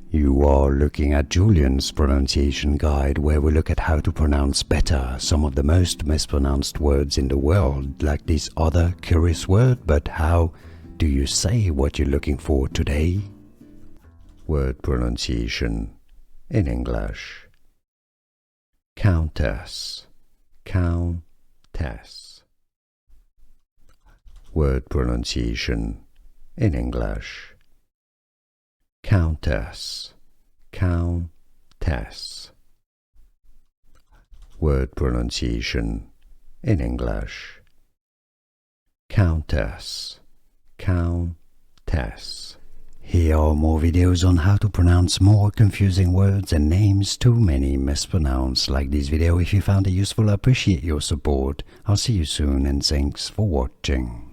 You are looking at Julian's pronunciation guide, where we look at how to pronounce better some of the most mispronounced words in the world, like this other curious word. But how do you say what you're looking for today? Word pronunciation in English. Countess, countess. Word pronunciation in English. Countess, countess. Word pronunciation in English. Countess, countess. Here are more videos on how to pronounce more confusing words and names too many mispronounced. Like this video if you found it useful. I appreciate your support. I'll see you soon and thanks for watching.